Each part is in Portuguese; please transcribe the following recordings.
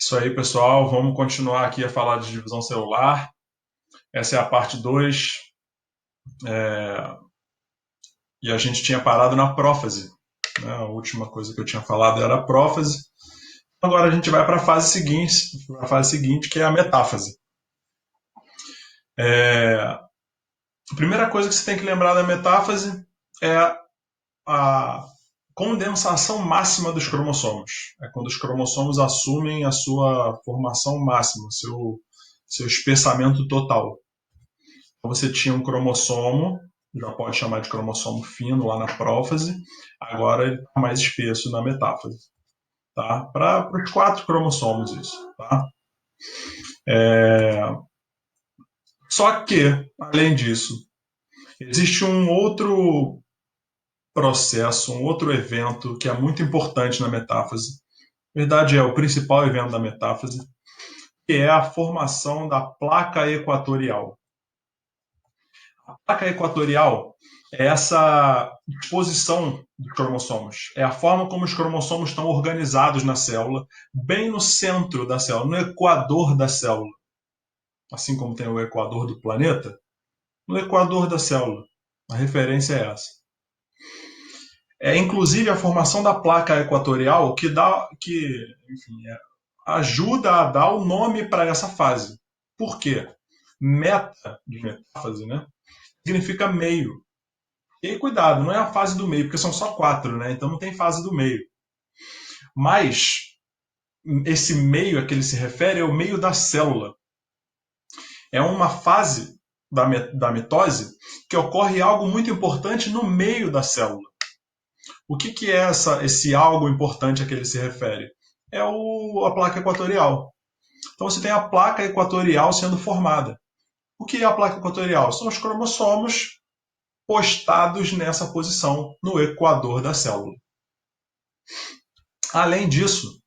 Isso aí, pessoal. Vamos continuar aqui a falar de divisão celular. Essa é a parte 2. E a gente tinha parado na prófase, né? A última coisa que eu tinha falado era a prófase. Agora a gente vai para a fase seguinte, que é a metáfase. A primeira coisa que você tem que lembrar da metáfase é a condensação máxima dos cromossomos. É quando os cromossomos assumem a sua formação máxima, seu espessamento total. Então você tinha um cromossomo, já pode chamar de cromossomo fino lá na prófase, agora ele está mais espesso na metáfase. Tá? Para os quatro cromossomos isso. Tá? Só que, além disso, existe um outro processo, um outro evento que é muito importante na metáfase. Na verdade, é o principal evento da metáfase, que é a formação da placa equatorial. A placa equatorial é essa disposição dos cromossomos. É a forma como os cromossomos estão organizados na célula, bem no centro da célula, no equador da célula. Assim como tem o equador do planeta, no equador da célula. A referência é essa. É inclusive a formação da placa equatorial enfim, ajuda a dar o nome para essa fase. Por quê? Meta de metáfase, né? Significa meio. E aí, cuidado, não é a fase do meio, porque são só quatro, né? Então não tem fase do meio. Mas esse meio a que ele se refere é o meio da célula. É uma fase da mitose que ocorre algo muito importante no meio da célula. O que é esse algo importante a que ele se refere? É a placa equatorial. Então você tem a placa equatorial sendo formada. O que é a placa equatorial? São os cromossomos postados nessa posição, no equador da célula. Além disso,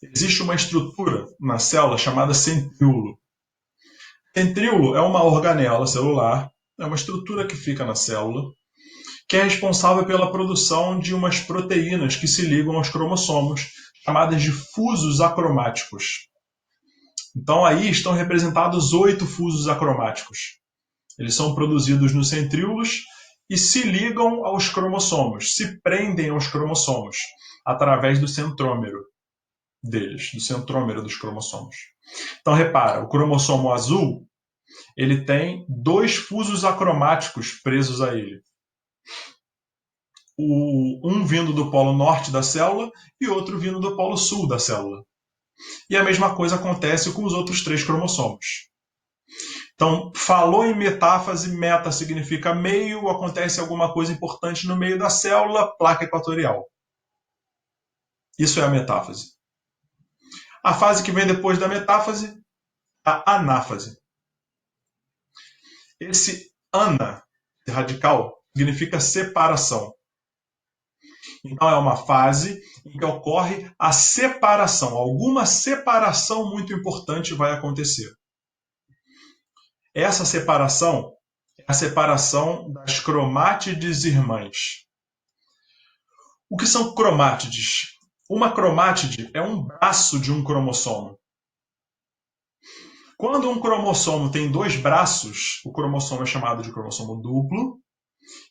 existe uma estrutura na célula chamada centríolo. Centríolo é uma organela celular, é uma estrutura que fica na célula, que é responsável pela produção de umas proteínas que se ligam aos cromossomos, chamadas de fusos acromáticos. Então aí estão representados 8 fusos acromáticos. Eles são produzidos nos centríolos e se ligam aos cromossomos, se prendem aos cromossomos através do centrômero deles, do centrômero dos cromossomos. Então repara, o cromossomo azul, ele tem 2 fusos acromáticos presos a ele. Um vindo do polo norte da célula e outro vindo do polo sul da célula. E a mesma coisa acontece com os outros 3 cromossomos. Então, falou em metáfase, meta significa meio, acontece alguma coisa importante no meio da célula, placa equatorial. Isso é a metáfase. A fase que vem depois da metáfase, a anáfase. Esse ana, radical, significa separação. Então é uma fase em que ocorre a separação. Alguma separação muito importante vai acontecer. Essa separação é a separação das cromátides irmãs. O que são cromátides? Uma cromátide é um braço de um cromossomo. Quando um cromossomo tem 2 braços, o cromossomo é chamado de cromossomo duplo,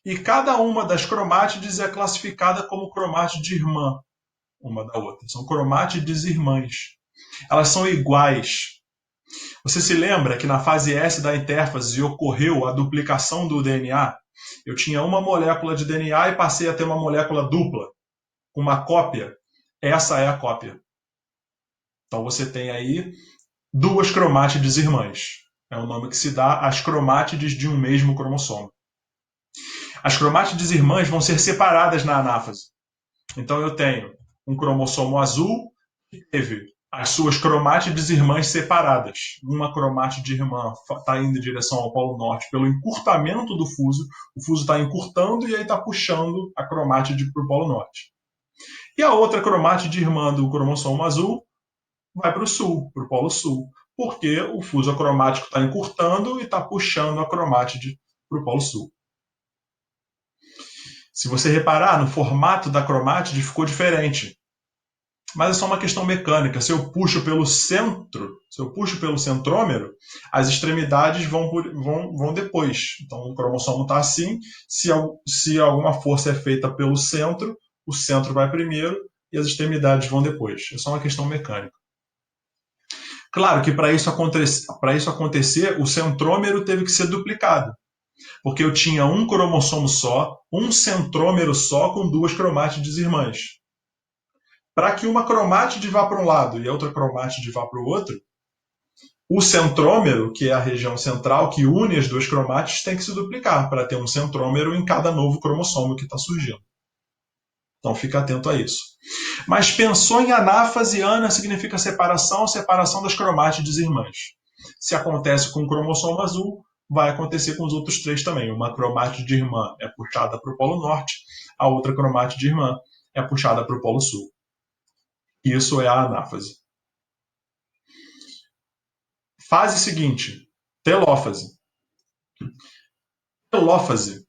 e cada uma das cromátides é classificada como cromátide irmã uma da outra. São cromátides irmãs. Elas são iguais. Você se lembra que na fase S da intérfase ocorreu a duplicação do DNA? Eu tinha uma molécula de DNA e passei a ter uma molécula dupla, uma cópia. Essa é a cópia. Então você tem aí 2 cromátides irmãs. É o nome que se dá às cromátides de um mesmo cromossomo. As cromátides irmãs vão ser separadas na anáfase. Então eu tenho um cromossomo azul que teve as suas cromátides irmãs separadas. Uma cromátide irmã está indo em direção ao Polo Norte pelo encurtamento do fuso. O fuso está encurtando e aí está puxando a cromátide para o Polo Norte. E a outra cromátide irmã do cromossomo azul vai para o sul, para o Polo Sul, porque o fuso acromático está encurtando e está puxando a cromátide para o Polo Sul. Se você reparar, no formato da cromátide ficou diferente. mas é só uma questão mecânica. Se eu puxo pelo centro, se eu puxo pelo centrômero, as extremidades vão depois. Então o cromossomo está assim, se alguma força é feita pelo centro, o centro vai primeiro e as extremidades vão depois. É só uma questão mecânica. Claro que para isso acontecer, o centrômero teve que ser duplicado, porque eu tinha um cromossomo só, um centrômero só com duas cromátides irmãs. Para que uma cromátide vá para um lado e a outra cromátide vá para o outro, o centrômero, que é a região central que une as duas cromátides, tem que se duplicar para ter um centrômero em cada novo cromossomo que está surgindo. Então fica atento a isso. Mas pensou em anáfase, ana significa separação das cromátides irmãs. Se acontece com o cromossomo azul, vai acontecer com os outros três também. Uma cromátide irmã é puxada para o polo norte, a outra cromátide irmã é puxada para o polo sul. Isso é a anáfase. Fase seguinte, telófase. Telófase,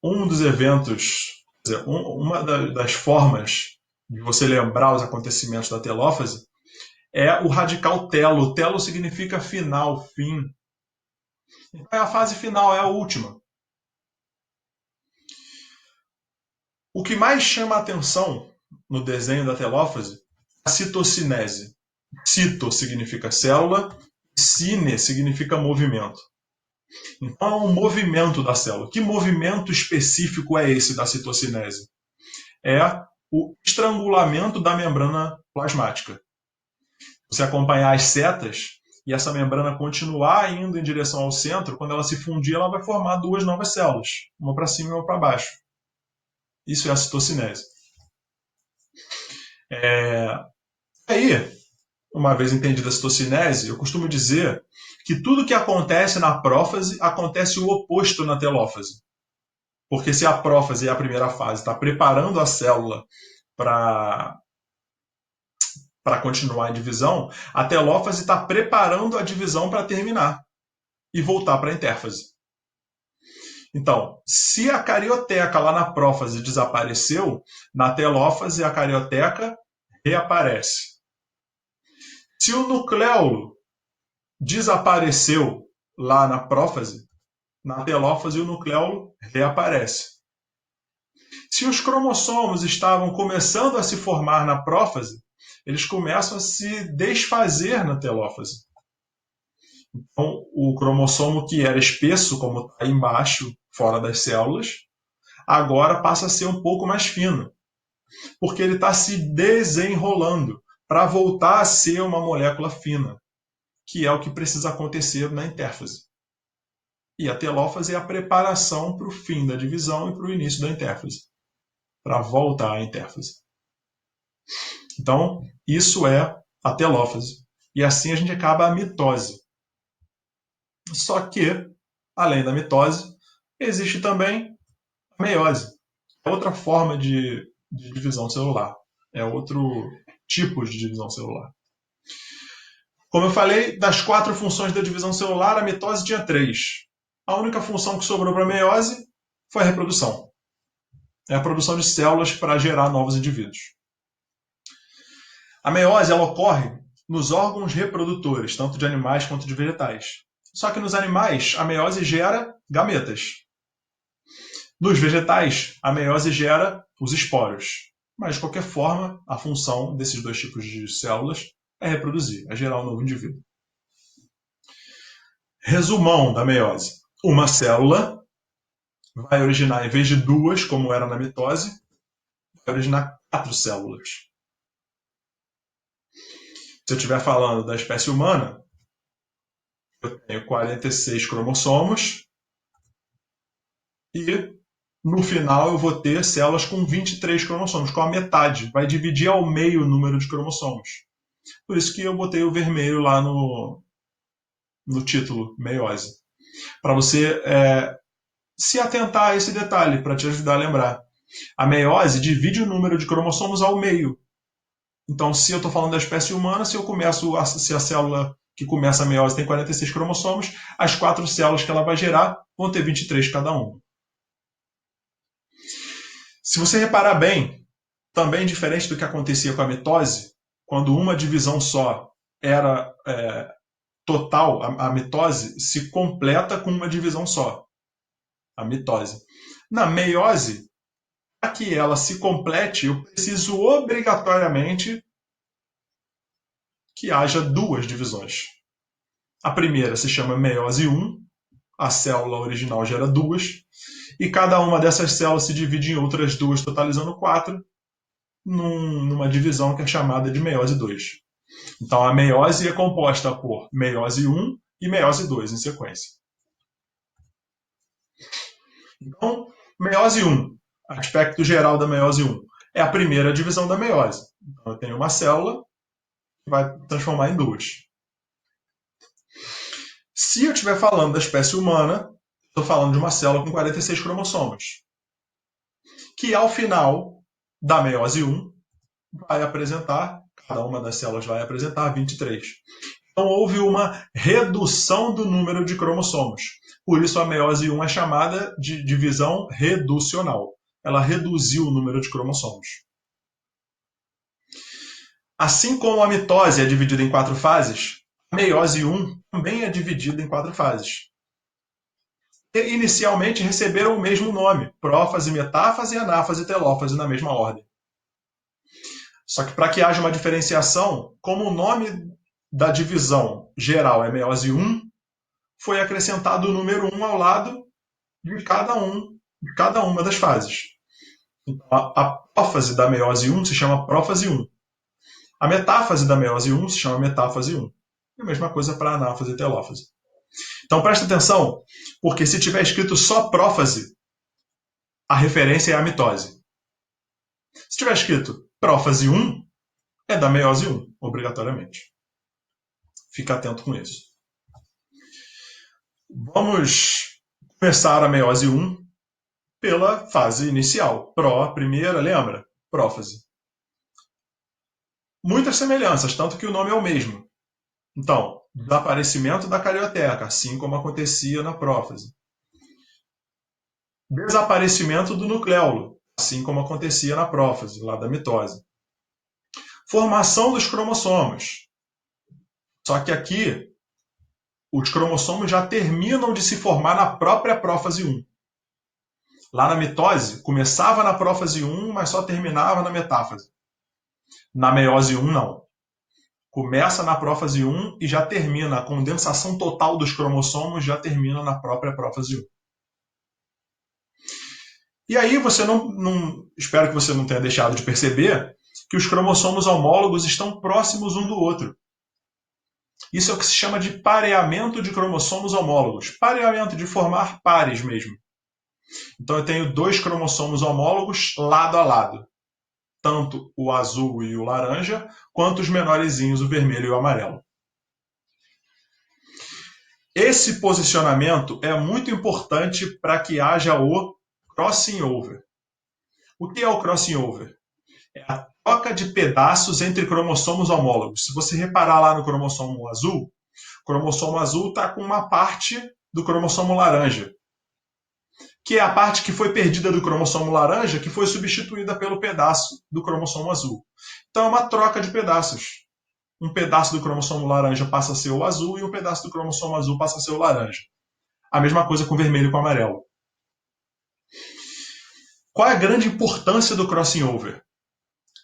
um dos eventos, uma das formas de você lembrar os acontecimentos da telófase é o radical telo. Telo significa final, fim. Então é a fase final, é a última. O que mais chama a atenção no desenho da telófase é a citocinese. Cito significa célula, cine significa movimento. Então é um movimento da célula. Que movimento específico é esse da citocinese? É o estrangulamento da membrana plasmática. Você acompanhar as setas e essa membrana continuar indo em direção ao centro, quando ela se fundir, ela vai formar duas novas células, uma para cima e uma para baixo. Isso é a citocinese. Aí, uma vez entendida a citocinese, eu costumo dizer que tudo que acontece na prófase acontece o oposto na telófase. Porque se a prófase é a primeira fase, está preparando a célula para continuar a divisão, a telófase está preparando a divisão para terminar e voltar para a intérfase. Então, se a carioteca lá na prófase desapareceu, na telófase a carioteca reaparece. Se o nucleolo desapareceu lá na prófase, na telófase o nucleolo reaparece. Se os cromossomos estavam começando a se formar na prófase, eles começam a se desfazer na telófase. Então, o cromossomo que era espesso, como está embaixo, fora das células, agora passa a ser um pouco mais fino, porque ele está se desenrolando para voltar a ser uma molécula fina, que é o que precisa acontecer na intérfase. E a telófase é a preparação para o fim da divisão e para o início da intérfase, para voltar à intérfase. Então, isso é a telófase. E assim a gente acaba a mitose. Só que, além da mitose, existe também a meiose. É outra forma de divisão celular. É outro tipo de divisão celular. Como eu falei, das 4 funções da divisão celular, a mitose tinha 3. A única função que sobrou para a meiose foi a reprodução. É a produção de células para gerar novos indivíduos. A meiose ela ocorre nos órgãos reprodutores, tanto de animais quanto de vegetais. Só que nos animais, a meiose gera gametas. Nos vegetais, a meiose gera os esporos. Mas, de qualquer forma, a função desses dois tipos de células é reproduzir, é gerar um novo indivíduo. Resumão da meiose. Uma célula vai originar, em vez de 2, como era na mitose, vai originar 4 células. Se eu estiver falando da espécie humana, eu tenho 46 cromossomos e no final eu vou ter células com 23 cromossomos, com a metade. Vai dividir ao meio o número de cromossomos. Por isso que eu botei o vermelho lá no título, meiose. Para você se atentar a esse detalhe, para te ajudar a lembrar. A meiose divide o número de cromossomos ao meio. Então, se eu estou falando da espécie humana, se a célula que começa a meiose tem 46 cromossomos, as 4 células que ela vai gerar vão ter 23 cada uma. Se você reparar bem, também diferente do que acontecia com a mitose, quando uma divisão só era total, a mitose se completa com uma divisão só, a mitose. Na meiose, para que ela se complete, eu preciso obrigatoriamente que haja duas divisões. A primeira se chama meiose 1, a célula original gera duas, e cada uma dessas células se divide em outras duas, totalizando 4, numa divisão que é chamada de meiose 2. Então a meiose é composta por meiose 1 e meiose 2 em sequência. Então, meiose 1, aspecto geral da meiose 1, é a primeira divisão da meiose. Então eu tenho uma célula que vai transformar em duas. Se eu estiver falando da espécie humana, estou falando de uma célula com 46 cromossomos, que ao final da meiose 1 vai apresentar, cada uma das células vai apresentar 23. Então houve uma redução do número de cromossomos. Por isso a meiose 1 é chamada de divisão reducional. Ela reduziu o número de cromossomos. Assim como a mitose é dividida em 4 fases, a meiose 1 também é dividida em 4 fases. E inicialmente receberam o mesmo nome, prófase, metáfase e anáfase e telófase na mesma ordem. Só que para que haja uma diferenciação, como o nome da divisão geral é meiose 1, foi acrescentado o número 1 ao lado de cada uma das fases. Então, a prófase da meiose 1 se chama prófase 1. A metáfase da meiose 1 se chama metáfase 1. E a mesma coisa para a anáfase e telófase. Então presta atenção, porque se tiver escrito só prófase, a referência é a mitose. Se tiver escrito prófase 1, é da meiose 1, obrigatoriamente. Fica atento com isso. Vamos começar a meiose 1 pela fase inicial. Primeira, lembra? Prófase. Muitas semelhanças, tanto que o nome é o mesmo. Então, desaparecimento da carioteca, assim como acontecia na prófase. Desaparecimento do nucleolo, assim como acontecia na prófase, lá da mitose. Formação dos cromossomos. Só que aqui, os cromossomos já terminam de se formar na própria prófase 1. Lá na mitose, começava na prófase 1, mas só terminava na metáfase. Na meiose 1, não. Começa na prófase 1 e já termina. A condensação total dos cromossomos já termina na própria prófase 1. E aí você espero que você não tenha deixado de perceber que os cromossomos homólogos estão próximos um do outro. Isso é o que se chama de pareamento de cromossomos homólogos. Pareamento de formar pares mesmo. Então eu tenho 2 cromossomos homólogos lado a lado. Tanto o azul e o laranja, quanto os menorzinhos, o vermelho e o amarelo. Esse posicionamento é muito importante para que haja o crossing over. O que é o crossing over? É a troca de pedaços entre cromossomos homólogos. Se você reparar lá no cromossomo azul, o cromossomo azul está com uma parte do cromossomo laranja, que é a parte que foi perdida do cromossomo laranja, que foi substituída pelo pedaço do cromossomo azul. Então é uma troca de pedaços. Um pedaço do cromossomo laranja passa a ser o azul e um pedaço do cromossomo azul passa a ser o laranja. A mesma coisa com o vermelho e com o amarelo. Qual é a grande importância do crossing over?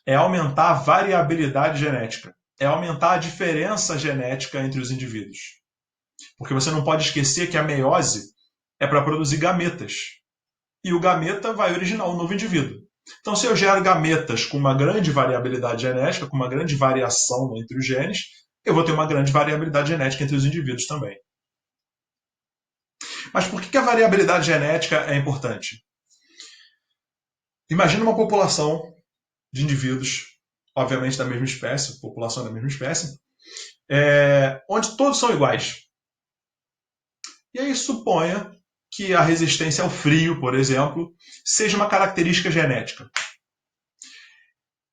É aumentar a variabilidade genética. É aumentar a diferença genética entre os indivíduos. Porque você não pode esquecer que a meiose é para produzir gametas. E o gameta vai originar um novo indivíduo. Então, se eu gero gametas com uma grande variabilidade genética, com uma grande variação entre os genes, eu vou ter uma grande variabilidade genética entre os indivíduos também. Mas por que a variabilidade genética é importante? Imagina uma população de indivíduos, obviamente da mesma espécie, população da mesma espécie, onde todos são iguais. E aí suponha que a resistência ao frio, por exemplo, seja uma característica genética.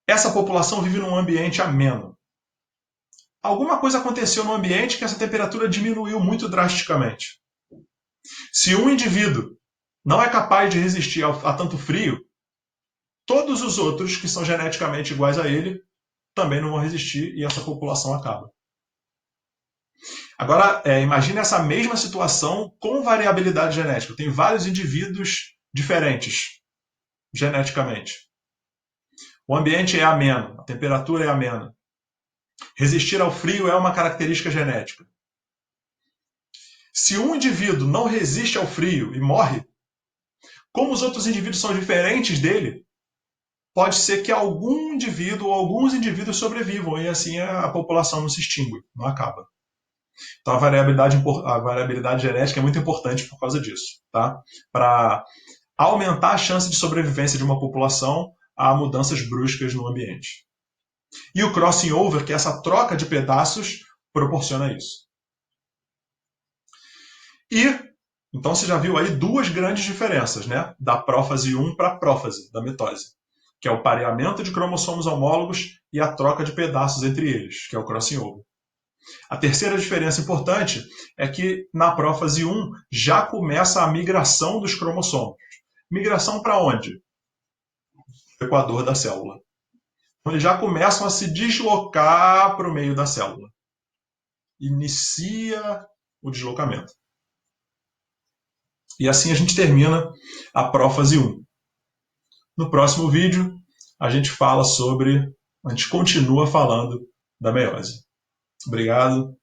Essa população vive num ambiente ameno. Alguma coisa aconteceu no ambiente que essa temperatura diminuiu muito drasticamente. Se um indivíduo não é capaz de resistir a tanto frio, todos os outros que são geneticamente iguais a ele também não vão resistir e essa população acaba. Agora, imagine essa mesma situação com variabilidade genética. Tem vários indivíduos diferentes geneticamente. O ambiente é ameno, a temperatura é amena. Resistir ao frio é uma característica genética. Se um indivíduo não resiste ao frio e morre, como os outros indivíduos são diferentes dele, pode ser que algum indivíduo ou alguns indivíduos sobrevivam e assim a população não se extingue, não acaba. Então a variabilidade genética é muito importante por causa disso, tá? Para aumentar a chance de sobrevivência de uma população a mudanças bruscas no ambiente. E o crossing over, que é essa troca de pedaços, proporciona isso. E, então você já viu aí duas grandes diferenças, né? Da prófase 1 para a prófase, da mitose, que é o pareamento de cromossomos homólogos e a troca de pedaços entre eles, que é o crossing over. A terceira diferença importante é que na prófase 1 já começa a migração dos cromossomos. Migração para onde? O equador da célula. Então, eles já começam a se deslocar para o meio da célula. Inicia o deslocamento. E assim a gente termina a prófase 1. No próximo vídeo, a gente continua falando da meiose. Obrigado.